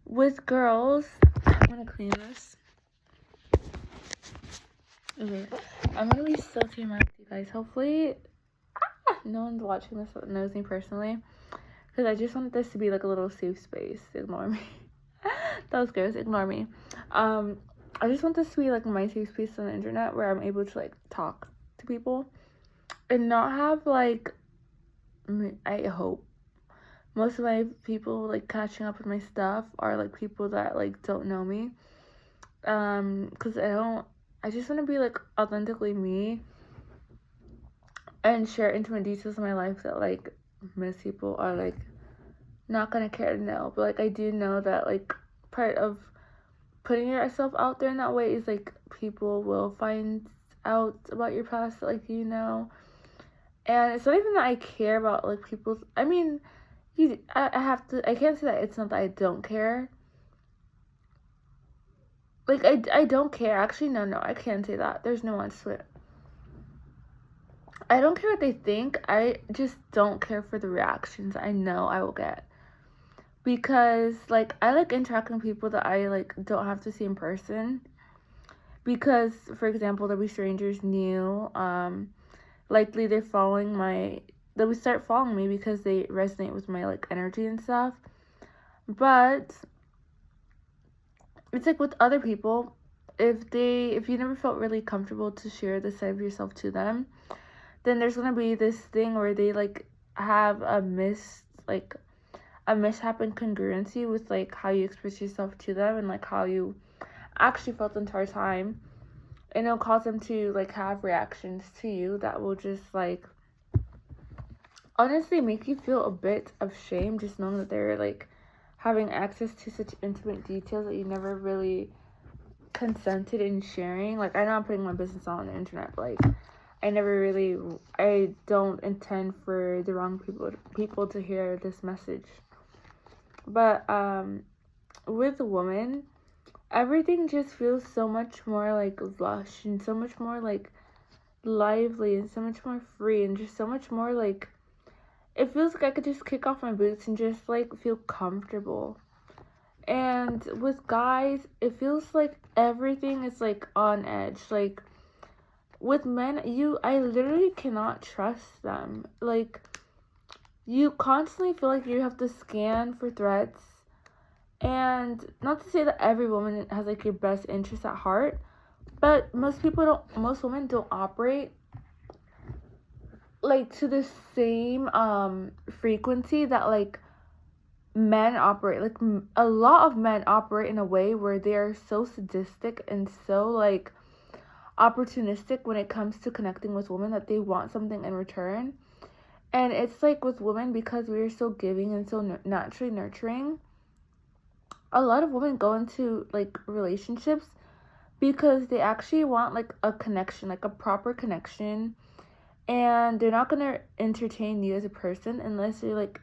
with girls, I'm gonna clean this. Okay, I'm gonna be so TMI with you guys. Hopefully, no one's watching this that knows me personally, because I just want this to be like a little safe space. Ignore me. That was gross. Ignore me. I just want this to be like my safe space on the internet where I'm able to like talk to people and not have like, I hope most of my people like catching up with my stuff are like people that like don't know me. Because I just want to be like authentically me and share intimate details of my life that like most people are like not gonna care to know. But like I do know that like part of putting yourself out there in that way is like people will find out about your past that like you know. And it's not even that I care about like people's, I mean, I can't say that it's not that I don't care. Like, I don't care. Actually, no, I can't say that. There's no one to it. I don't care what they think. I just don't care for the reactions I know I will get. Because, like, I like interacting with people that I, like, don't have to see in person. Because, for example, there'll be strangers new. Likely they're they would start following me because they resonate with my, like, energy and stuff. But it's like with other people, if you never felt really comfortable to share this side of yourself to them, then there's gonna be this thing where they like have a mishap and congruency with like how you express yourself to them and like how you actually felt the entire time, and it'll cause them to like have reactions to you that will just like honestly make you feel a bit of shame just knowing that they're like having access to such intimate details that you never really consented in sharing. Like, I know I'm putting my business on the internet, but like I don't intend for the wrong people to hear this message. But with a woman, everything just feels so much more like lush and so much more like lively and so much more free and just so much more like it feels like I could just kick off my boots and just like feel comfortable. And with guys, it feels like everything is like on edge. Like with men, I literally cannot trust them. Like you constantly feel like you have to scan for threats. And not to say that every woman has like your best interest at heart, but most women don't operate like to the same frequency that like men operate. Like a lot of men operate in a way where they are so sadistic and so like opportunistic when it comes to connecting with women that they want something in return. And it's like with women, because we are so giving and so naturally nurturing, a lot of women go into like relationships because they actually want like a connection, like a proper connection. And they're not gonna entertain you as a person unless they're like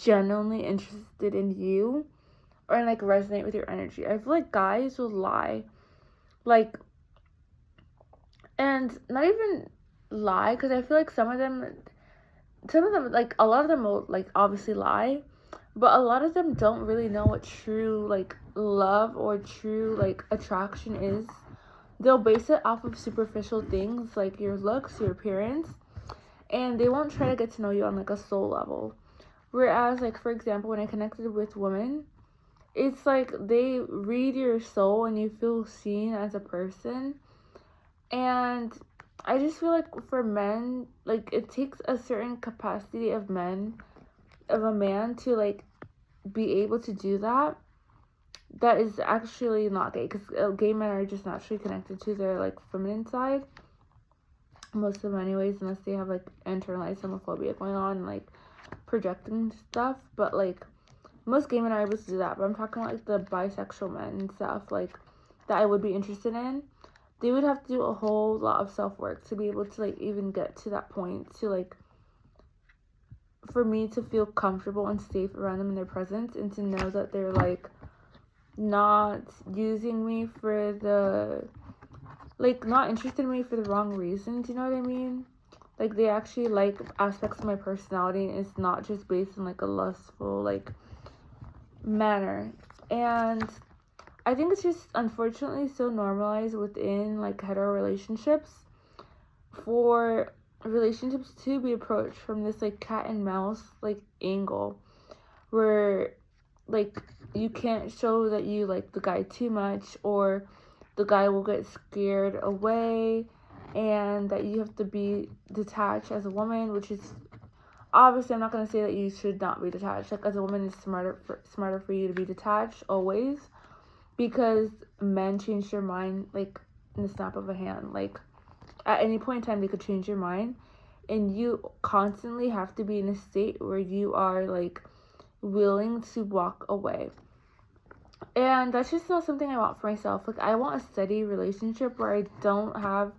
genuinely interested in you or like resonate with your energy. I feel like guys will lie, like, and not even lie, because I feel like some of them like a lot of them will like obviously lie, but a lot of them don't really know what true like love or true like attraction is. They'll base it off of superficial things like your looks, your appearance, and they won't try to get to know you on like a soul level. Whereas, like, for example, when I connected with women, it's like they read your soul and you feel seen as a person. And I just feel like for men, like, it takes a certain capacity of a man to like be able to do that. That is actually not gay, because gay men are just naturally connected to their like feminine side, most of them anyways, unless they have like internalized homophobia going on and like projecting stuff. But like most gay men are able to do that. But I'm talking about like the bisexual men and stuff like that I would be interested in. They would have to do a whole lot of self-work to be able to like even get to that point, to like for me to feel comfortable and safe around them in their presence, and to know that they're like not using me for the like not interested in me for the wrong reasons, you know what I mean? Like they actually like aspects of my personality, and it's not just based on like a lustful like manner. And I think it's just unfortunately so normalized within like hetero relationships for relationships to be approached from this like cat and mouse like angle where like you can't show that you like the guy too much, or the guy will get scared away, and that you have to be detached as a woman, which is obviously, I'm not going to say that you should not be detached. Like, as a woman, it's smarter for you to be detached always, because men change their mind like in the snap of a hand. Like, at any point in time, they could change your mind, and you constantly have to be in a state where you are like willing to walk away. And that's just not something I want for myself. Like, I want a steady relationship where I don't have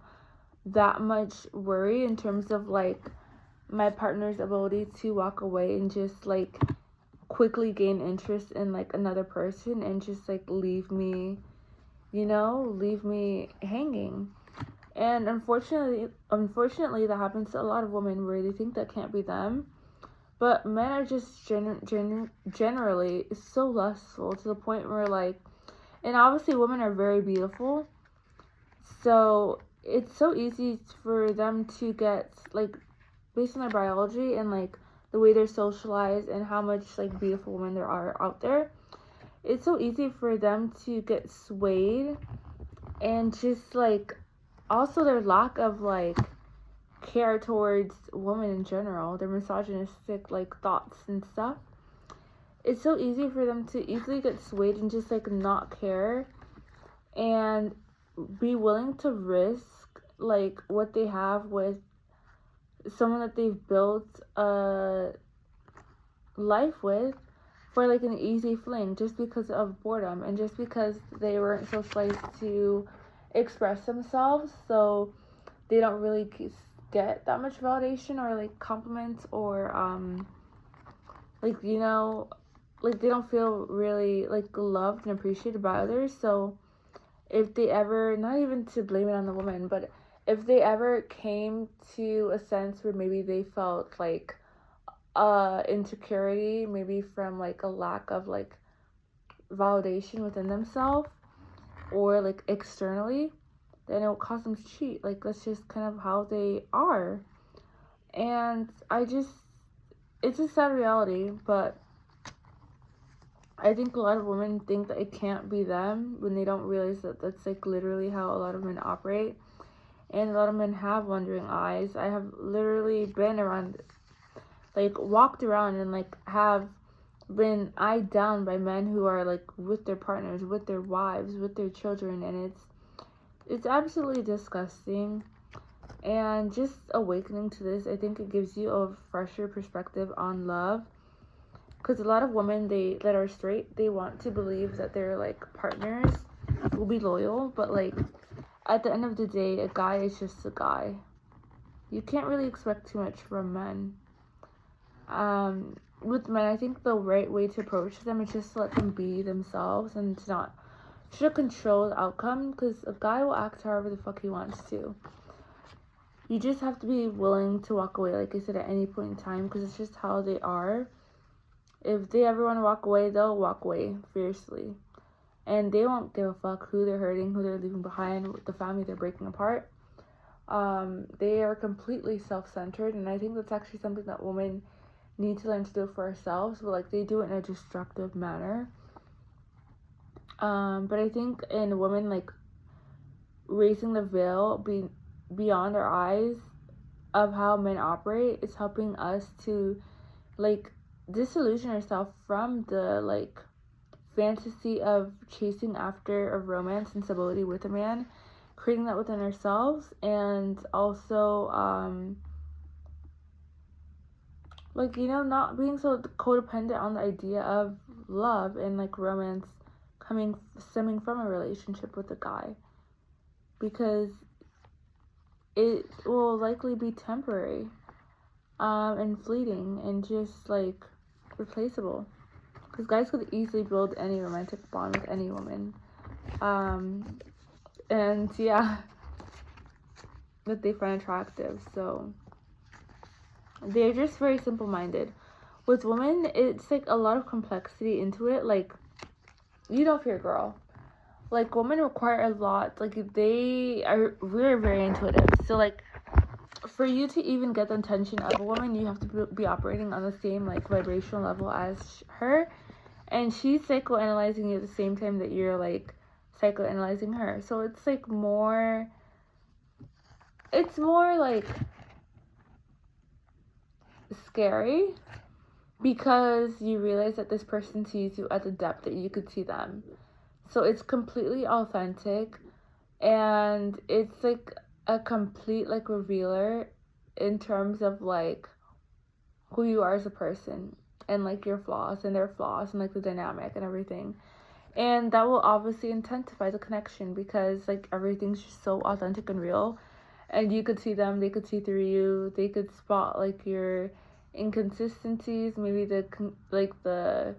that much worry in terms of like my partner's ability to walk away and just like quickly gain interest in like another person and just like leave me hanging. And unfortunately that happens to a lot of women where they think that can't be them. But men are just generally so lustful to the point where like, and obviously women are very beautiful, so it's so easy for them to get like, based on their biology and like the way they're socialized and how much like beautiful women there are out there, it's so easy for them to get swayed, and just like also their lack of like care towards women in general, their misogynistic like thoughts and stuff. It's so easy for them to easily get swayed and just like not care and be willing to risk like what they have with someone that they've built a life with for like an easy fling, just because of boredom and just because they weren't socialized to express themselves, so they don't really get that much validation or like compliments or like, you know, like they don't feel really like loved and appreciated by others. So if they ever, not even to blame it on the woman, but if they ever came to a sense where maybe they felt like insecurity, maybe from like a lack of like validation within themselves or like externally, then it will cause them to cheat. Like, that's just kind of how they are. And it's a sad reality, but I think a lot of women think that it can't be them when they don't realize that that's like literally how a lot of men operate. And a lot of men have wandering eyes. I have literally been around, like walked around and like have been eyed down by men who are like with their partners, with their wives, with their children, and it's absolutely disgusting. And just awakening to this, I think it gives you a fresher perspective on love, because a lot of women that are straight, they want to believe that their like partners will be loyal, but like at the end of the day, a guy is just a guy. You can't really expect too much from men. With men, I think the right way to approach them is just to let them be themselves and to not try to control the outcome, because a guy will act however the fuck he wants to. You just have to be willing to walk away, like I said, at any point in time, because it's just how they are. If they ever want to walk away, they'll walk away fiercely. And they won't give a fuck who they're hurting, who they're leaving behind, the family they're breaking apart. They are completely self-centered, and I think that's actually something that women need to learn to do for ourselves, but like they do it in a destructive manner. But I think in women, like raising the veil beyond our eyes of how men operate is helping us to like disillusion ourselves from the like fantasy of chasing after a romance and stability with a man, creating that within ourselves, and also like, you know, not being so codependent on the idea of love and like romance stemming from a relationship with a guy, because it will likely be temporary and fleeting and just like replaceable, because guys could easily build any romantic bond with any woman, and yeah, that they find attractive. So they're just very simple-minded. With women, it's like a lot of complexity into it. Like, you know, if you're a girl, like, women require a lot. Like, they are very, very intuitive. So, like, for you to even get the attention of a woman, you have to be operating on the same, like, vibrational level as her. And she's psychoanalyzing you at the same time that you're, like, psychoanalyzing her. So it's, like, it's more, like, scary because you realize that this person sees you at the depth that you could see them. So it's completely authentic, and it's, like, a complete, like, revealer in terms of, like, who you are as a person, and, like, your flaws and their flaws, and, like, the dynamic and everything. And that will obviously intensify the connection because, like, everything's just so authentic and real, and you could see them, they could see through you, they could spot, like, your inconsistencies, maybe the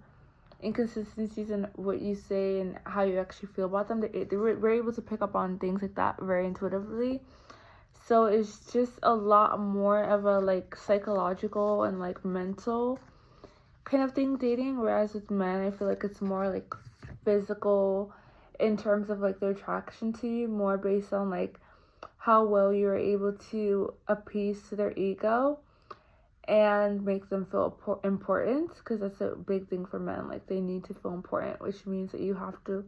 inconsistencies in what you say and how you actually feel about them. They were able to pick up on things like that very intuitively. So it's just a lot more of a, like, psychological and, like, mental kind of thing, dating, whereas with men I feel like it's more, like, physical in terms of, like, their attraction to you, more based on, like, how well you're able to appease to their ego and make them feel important, because that's a big thing for men. Like, they need to feel important, which means that you have to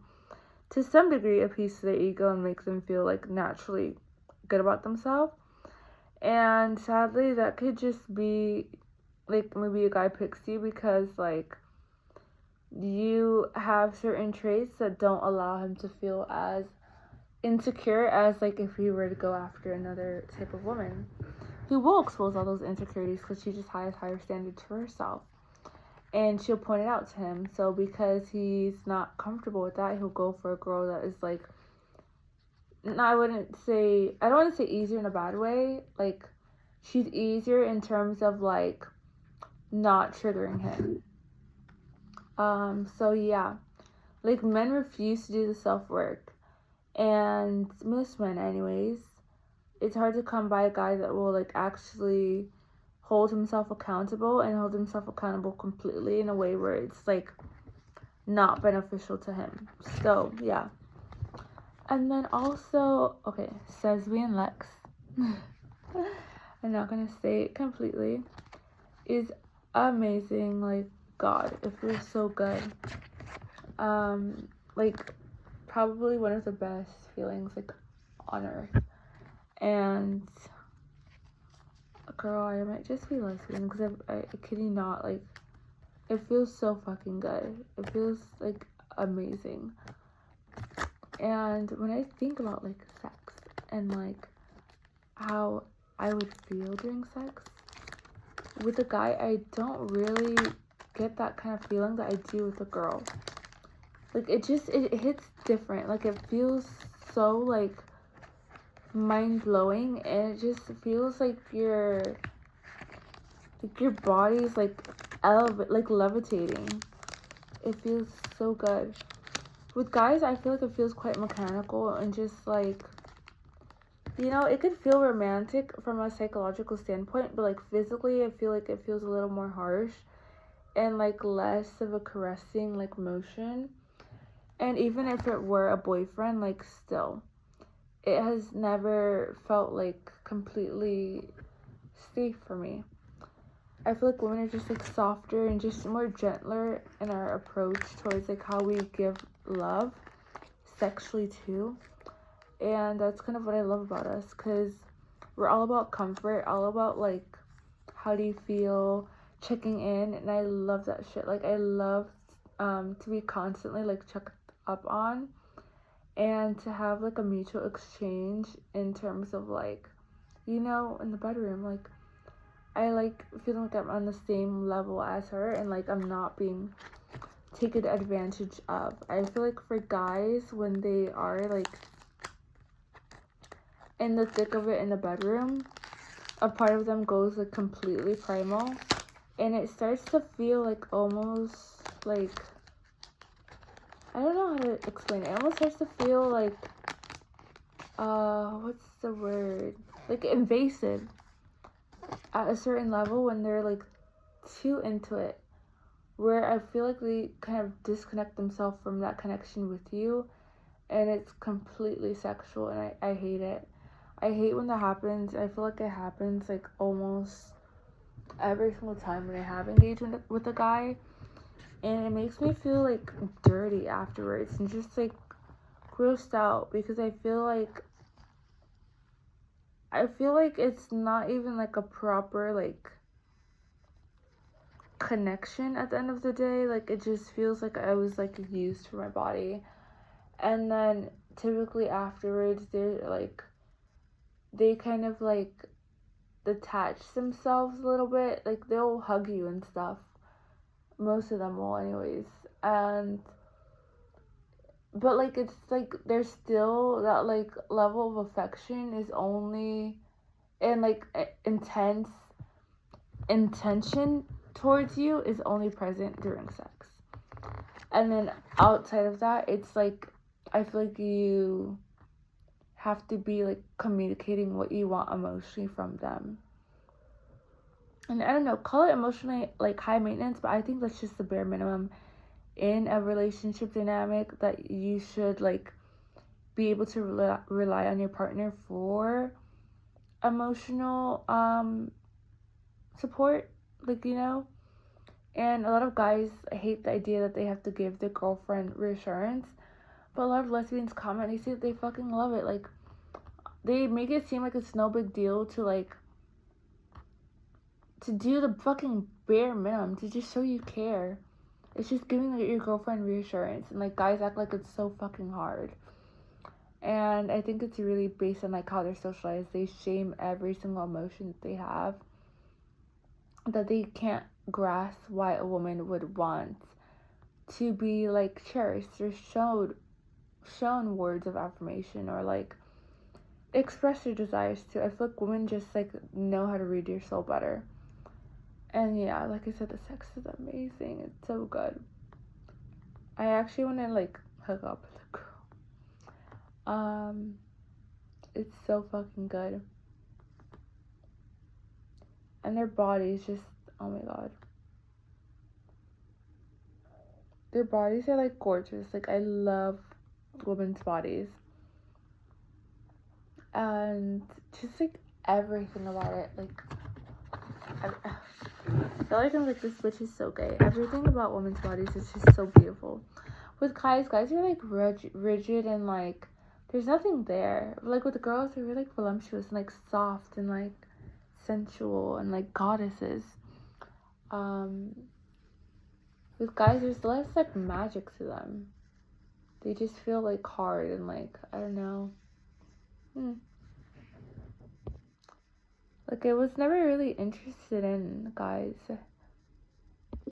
some degree, appease to their ego and make them feel, like, naturally good about themselves. And sadly, that could just be, like, maybe a guy picks you because, like, you have certain traits that don't allow him to feel as insecure as, like, if he were to go after another type of woman who will expose all those insecurities because she just has higher standards for herself, and she'll point it out to him. So because he's not comfortable with that, he'll go for a girl that is, like, I don't want to say easier in a bad way, like, she's easier in terms of, like, not triggering him. So yeah, like, men refuse to do the self-work, and most men anyways, it's hard to come by a guy that will, like, actually hold himself accountable and hold himself accountable completely in a way where it's, like, not beneficial to him. So yeah. And then also, okay, Sebian Lex, I'm not gonna say it completely, is amazing. Like, God, it feels so good. Like, probably one of the best feelings, like, on earth. And, girl, I might just be lesbian because I kid you not, like, it feels so fucking good. It feels, like, amazing. And when I think about, like, sex and, like, how I would feel during sex with a guy, I don't really get that kind of feeling that I do with a girl. Like, it hits different. Like, it feels so, like, mind-blowing, and it just feels like your body's, like, levitating. It feels so good. With guys, I feel like it feels quite mechanical and just, like, you know, it could feel romantic from a psychological standpoint, but, like, physically, I feel like it feels a little more harsh and, like, less of a caressing, like, motion. And even if it were a boyfriend, like, still, it has never felt, like, completely safe for me. I feel like women are just, like, softer and just more gentler in our approach towards, like, how we give love sexually too. And that's kind of what I love about us, because we're all about comfort, all about, like, how do you feel, checking in, and I love that shit. Like, I love to be constantly, like, checked up on, and to have, like, a mutual exchange in terms of, like, you know, in the bedroom. Like, I like feeling like I'm on the same level as her, and, like, I'm not being taken advantage of. I feel like for guys, when they are, like, in the thick of it in the bedroom, a part of them goes, like, completely primal, and it starts to feel, like, almost, like, I don't know how to explain it. It almost starts to feel like, what's the word? Like, invasive at a certain level when they're, like, too into it where I feel like they kind of disconnect themselves from that connection with you, and it's completely sexual, and I hate it. I hate when that happens. I feel like it happens like almost every single time when I have engagement with a guy, and it makes me feel like dirty afterwards and just like grossed out, because I feel like it's not even like a proper like connection at the end of the day. Like, it just feels like I was like used for my body. And then typically afterwards they kind of like detach themselves a little bit. Like, they'll hug you and stuff, most of them will anyways, and but like it's like there's still that like level of affection is only, and like intention towards you is only present during sex. And then outside of that, it's like I feel like you have to be like communicating what you want emotionally from them. And I don't know, call it emotionally like high maintenance, but I think that's just the bare minimum in a relationship dynamic, that you should like be able to rely on your partner for emotional support, like, you know. And a lot of guys hate the idea that they have to give their girlfriend reassurance, but a lot of lesbians comment, they say that they fucking love it. Like, they make it seem like it's no big deal to like to do the fucking bare minimum to just show you care. It's just giving your girlfriend reassurance, and like guys act like it's so fucking hard. And I think it's really based on like how they're socialized. They shame every single emotion that they have, that they can't grasp why a woman would want to be like cherished or shown words of affirmation, or like express their desires to. I feel like women just like know how to read your soul better. And yeah, like I said, the sex is amazing. It's so good. I actually want to like hook up with a girl. It's so fucking good. And their bodies just, oh my god. Their bodies are like gorgeous. Like, I love women's bodies. And just like everything about it. Like, I feel like I'm like, this bitch is so gay. Everything about women's bodies is just so beautiful. With guys are like rigid and like there's nothing there. Like with the girls, they're really like voluptuous and like soft and like sensual and like goddesses. With guys, there's less like magic to them. They just feel like hard and like, I don't know. Like, I was never really interested in guys.